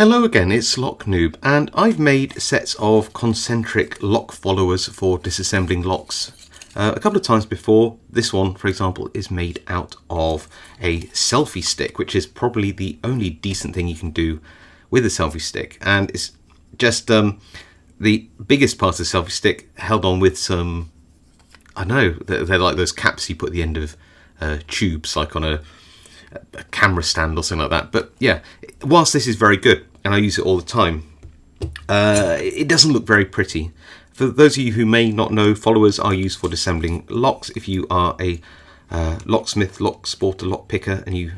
Hello again, it's Noob, and I've made sets of concentric lock followers for disassembling locks a couple of times before. This one, for example, is made out of a selfie stick, which is probably the only decent thing you can do with a selfie stick, and it's just the biggest part of the selfie stick held on with some, I know, they're like those caps you put at the end of tubes, like on a camera stand or something like that. But yeah, whilst this is very good and I use it all the time, it doesn't look very pretty. For those of you who may not know, followers are used for disassembling locks. If you are a locksmith, locksport, lockpicker, and you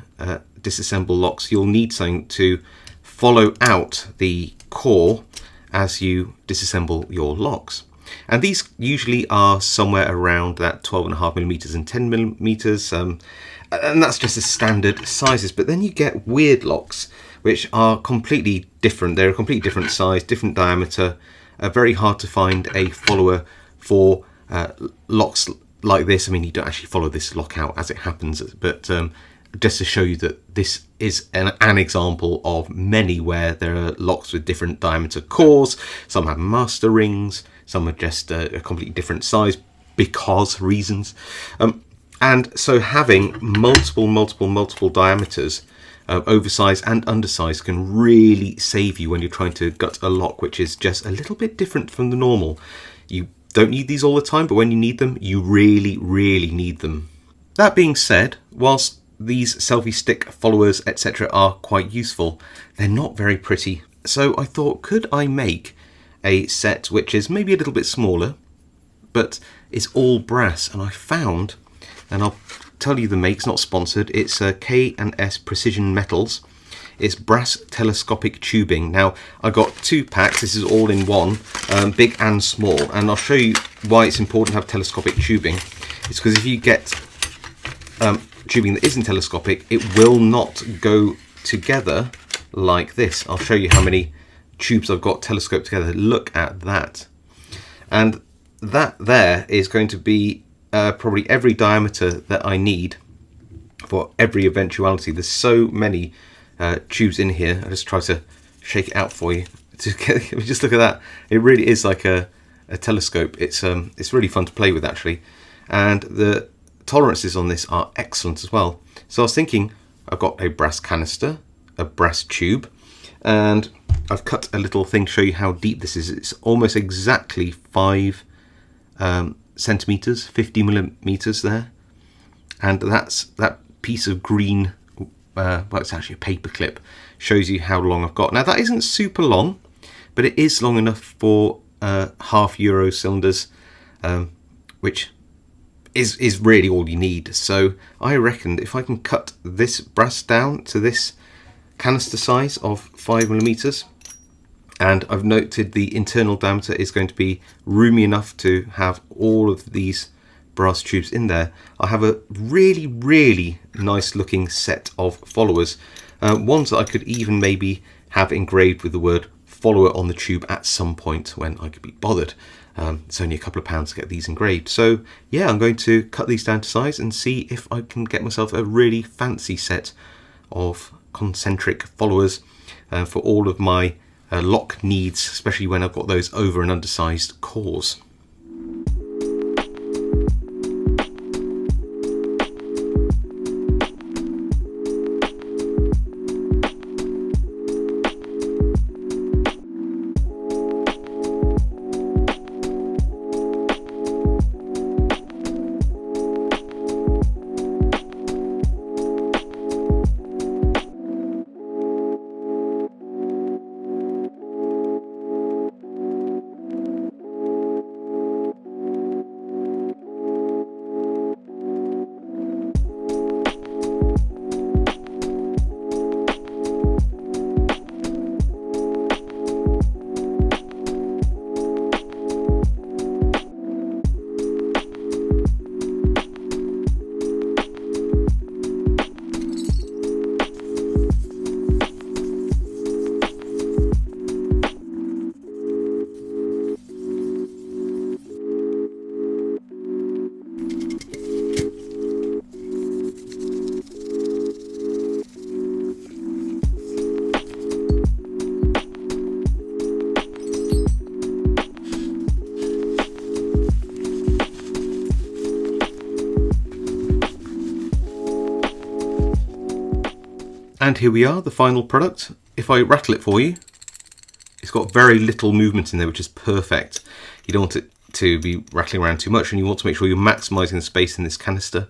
disassemble locks, you'll need something to follow out the core as you disassemble your locks. And these usually are somewhere around that 12.5mm and 10mm, and that's just the standard sizes. But then you get weird locks which are completely different. They're a completely different size, different diameter. Very hard to find a follower for locks like this. I mean, you don't actually follow this lock out as it happens, but just to show you that this is an example of many where there are locks with different diameter cores. Some have master rings, some are just a completely different size because reasons. And so having multiple diameters, oversized and undersized, can really save you when you're trying to gut a lock which is just a little bit different from the normal. You don't need these all the time, but when you need them, you really need them. That being said, whilst these selfie stick followers, etc., are quite useful, they're not very pretty. So I thought, could I make a set which is maybe a little bit smaller, but is all brass? And I found, and I'll tell you the make, it's not sponsored, it's K&S Precision Metals. It's brass telescopic tubing. Now, I got 2 packs, this is all in one, big and small, and I'll show you why it's important to have telescopic tubing. It's because if you get tubing that isn't telescopic, it will not go together like this. I'll show you how many tubes I've got telescoped together. Look at that. And that there is going to be probably every diameter that I need for every eventuality. There's so many tubes in here. I'll just try to shake it out for you. Just look at that. It really is like a telescope. It's really fun to play with, actually. And the tolerances on this are excellent as well. So I was thinking, I've got a brass canister, a brass tube, and I've cut a little thing to show you how deep this is. It's almost exactly 5 centimeters, 50mm there, and that piece of green, well, it's actually a paper clip, shows you how long I've got. Now that isn't super long, but it is long enough for half Euro cylinders, which is really all you need. So I reckon if I can cut this brass down to this canister size of 5mm, and I've noted the internal diameter is going to be roomy enough to have all of these brass tubes in there, I have a really nice looking set of followers, ones that I could even maybe have engraved with the word follower on the tube at some point when I could be bothered. It's only a couple of pounds to get these engraved. So yeah, I'm going to cut these down to size and see if I can get myself a really fancy set of concentric followers for all of my lock needs, especially when I've got those over and undersized cores. And here we are, the final product. If I rattle it for you, it's got very little movement in there, which is perfect. You don't want it to be rattling around too much, and you want to make sure you're maximizing the space in this canister.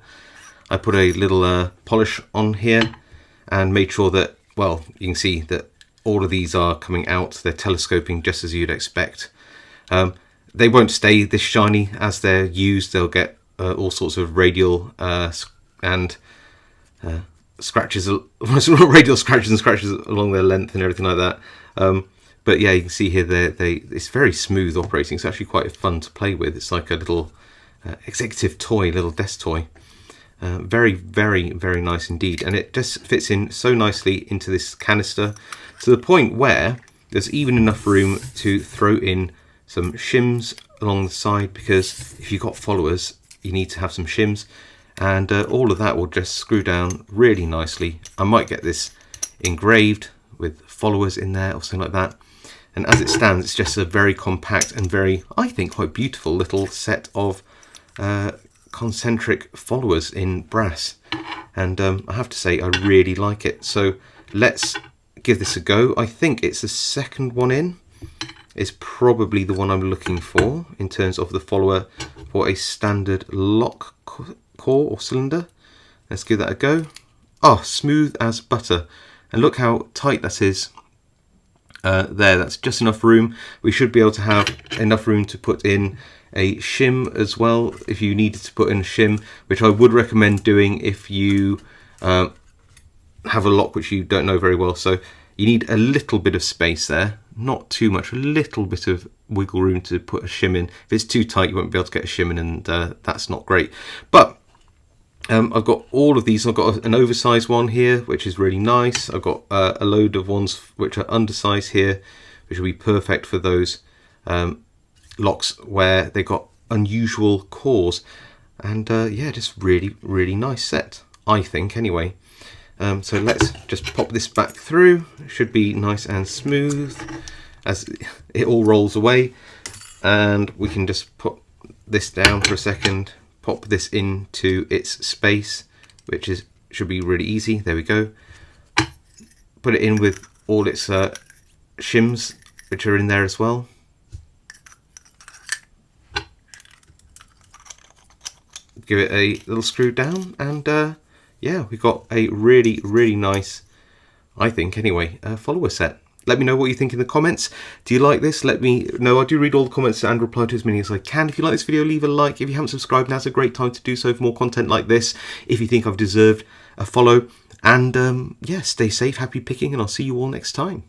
I put a little polish on here and made sure that, well, you can see that all of these are coming out. They're telescoping just as you'd expect. They won't stay this shiny as they're used. They'll get all sorts of radial and scratches, radial scratches and scratches along their length and everything like that. But yeah, you can see here it's very smooth operating. It's actually quite fun to play with. It's like a little executive toy, little desk toy. Very, very, very nice indeed. And it just fits in so nicely into this canister to the point where there's even enough room to throw in some shims along the side, because if you've got followers, you need to have some shims. And all of that will just screw down really nicely. I might get this engraved with followers in there or something like that. And as it stands, it's just a very compact and very, I think, quite beautiful little set of concentric followers in brass. And I have to say, I really like it. So let's give this a go. I think it's the second one in. It's probably the one I'm looking for in terms of the follower for a standard lock core or cylinder. Let's give that a go. Oh, smooth as butter. And look how tight that is. There, that's just enough room. We should be able to have enough room to put in a shim as well, if you needed to put in a shim, which I would recommend doing if you have a lock which you don't know very well. So you need a little bit of space there, not too much, a little bit of wiggle room to put a shim in. If it's too tight, you won't be able to get a shim in, and that's not great. But I've got all of these. I've got an oversized one here, which is really nice. I've got a load of ones which are undersized here, which will be perfect for those locks where they've got unusual cores. And yeah, just really, really nice set, I think, anyway. So let's just pop this back through. It should be nice and smooth as it all rolls away. And we can just put this down for a second, pop this into its space, which should be really easy. There we go. Put it in with all its shims, which are in there as well. Give it a little screw down, and yeah, we've got a really, really nice, I think anyway, follower set. Let me know what you think in the comments. Do you like this? Let me know. I do read all the comments and reply to as many as I can. If you like this video, leave a like. If you haven't subscribed, now's a great time to do so for more content like this. If you think I've deserved a follow. And yeah, stay safe, happy picking, and I'll see you all next time.